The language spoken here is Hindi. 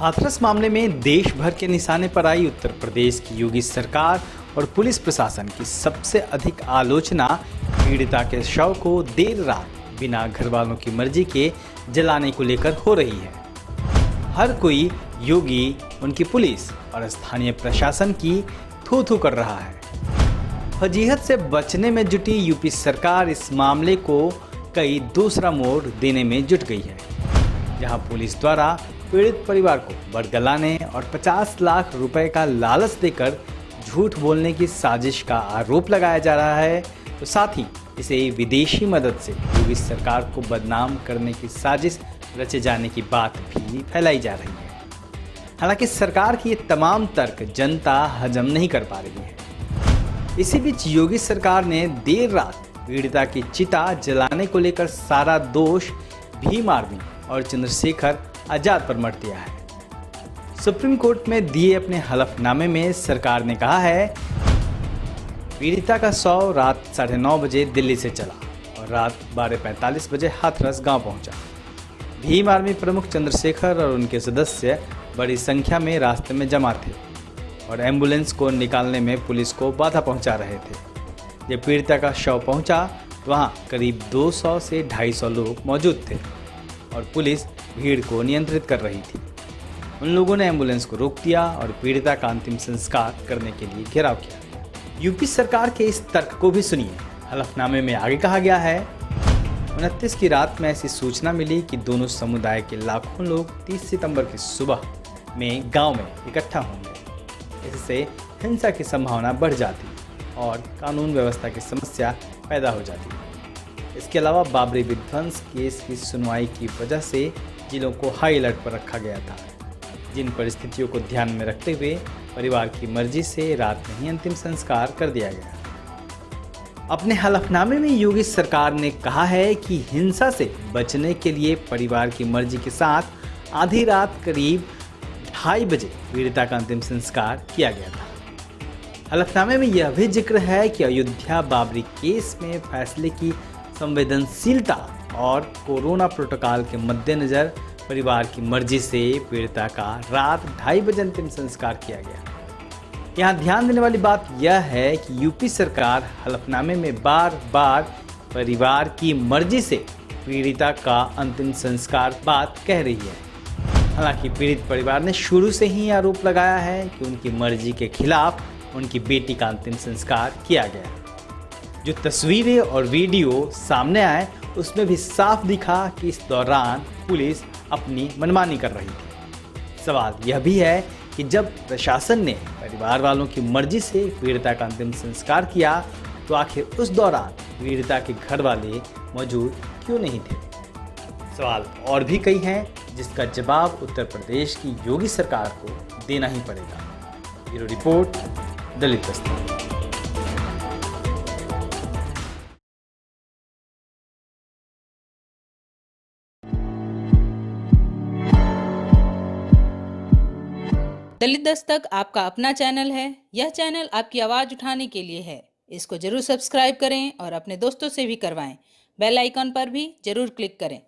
हाथरस मामले में देश भर के निशाने पर आई उत्तर प्रदेश की योगी सरकार और पुलिस प्रशासन की सबसे अधिक आलोचना पीड़िता के शव को देर रात बिना घर वालों की मर्जी के जलाने को लेकर हो रही है। हर कोई योगी, उनकी पुलिस और स्थानीय प्रशासन की थू थू कर रहा है। फजीहत से बचने में जुटी यूपी सरकार इस मामले को कई दूसरा मोड़ देने में जुट गई है, जहां पुलिस द्वारा पीड़ित परिवार को बरगलाने और 50 लाख रुपए का लालच देकर झूठ बोलने की साजिश का आरोप लगाया जा रहा है, तो साथ ही इसे विदेशी मदद से योगी सरकार को बदनाम करने की साजिश रचे जाने की बात भी फैलाई जा रही है। हालांकि सरकार की ये तमाम तर्क जनता हजम नहीं कर पा रही है। इसी बीच योगी सरकार ने देर रात पीड़िता की चिता जलाने को लेकर सारा दोष भीम आर्मी और चंद्रशेखर आजाद पर मढ़ दिया है। सुप्रीम कोर्ट में दिए अपने हलफनामे में सरकार ने कहा है, पीड़िता का शव रात 9:30 बजे दिल्ली से चला और रात 12:45 बजे हाथरस गांव पहुंचा। भीम आर्मी प्रमुख चंद्रशेखर और उनके सदस्य बड़ी संख्या में रास्ते में जमा थे और एम्बुलेंस को निकालने में पुलिस को बाधा पहुंचा रहे थे। जब पीड़िता का शव पहुंचा तो वहां करीब 200 से 250 लोग मौजूद थे और पुलिस भीड़ को नियंत्रित कर रही थी। उन लोगों ने एम्बुलेंस को रोक दिया और पीड़िता का अंतिम संस्कार करने के लिए घेराव किया। यूपी सरकार के इस तर्क को भी सुनिए। हलफनामे में आगे कहा गया है, 29 की रात में ऐसी सूचना मिली कि दोनों समुदाय के लाखों लोग 30 सितंबर की सुबह में गांव में इकट्ठा होंगे। इससे हिंसा की संभावना बढ़ जाती और कानून व्यवस्था की समस्या पैदा हो जाती। इसके अलावा बाबरी विध्वंस केस की सुनवाई की वजह से जिलों को हाई अलर्ट पर रखा गया था, जिन परिस्थितियों को ध्यान में रखते हुए परिवार की मर्जी से रात में ही अंतिम संस्कार कर दिया गया। अपने हलफनामे में योगी सरकार ने कहा है कि हिंसा से बचने के लिए परिवार की मर्जी के साथ आधी रात करीब 2:30 बजे पीड़िता का अंतिम संस्कार किया गया था। हलफनामे में यह भी जिक्र है कि अयोध्या बाबरी केस में फैसले की संवेदनशीलता और कोरोना प्रोटोकॉल के मद्देनजर परिवार की मर्जी से पीड़िता का रात 2:30 बजे अंतिम संस्कार किया गया। यहाँ ध्यान देने वाली बात यह है कि यूपी सरकार हलफनामे में बार बार परिवार की मर्जी से पीड़िता का अंतिम संस्कार बात कह रही है। हालांकि पीड़ित परिवार ने शुरू से ही आरोप लगाया है कि उनकी मर्जी के खिलाफ उनकी बेटी का अंतिम संस्कार किया गया। जो तस्वीरें और वीडियो सामने आए उसमें भी साफ दिखा कि इस दौरान पुलिस अपनी मनमानी कर रही थी। सवाल यह भी है कि जब प्रशासन ने परिवार वालों की मर्जी से पीड़िता का अंतिम संस्कार किया तो आखिर उस दौरान पीड़िता के घर वाले मौजूद क्यों नहीं थे। सवाल और भी कई हैं जिसका जवाब उत्तर प्रदेश की योगी सरकार को देना ही पड़ेगा। ब्यूरो रिपोर्ट, दलित दस्तक। दलित दस्तक आपका अपना चैनल है। यह चैनल आपकी आवाज़ उठाने के लिए है। इसको जरूर सब्सक्राइब करें और अपने दोस्तों से भी करवाएं। बेल आइकन पर भी जरूर क्लिक करें।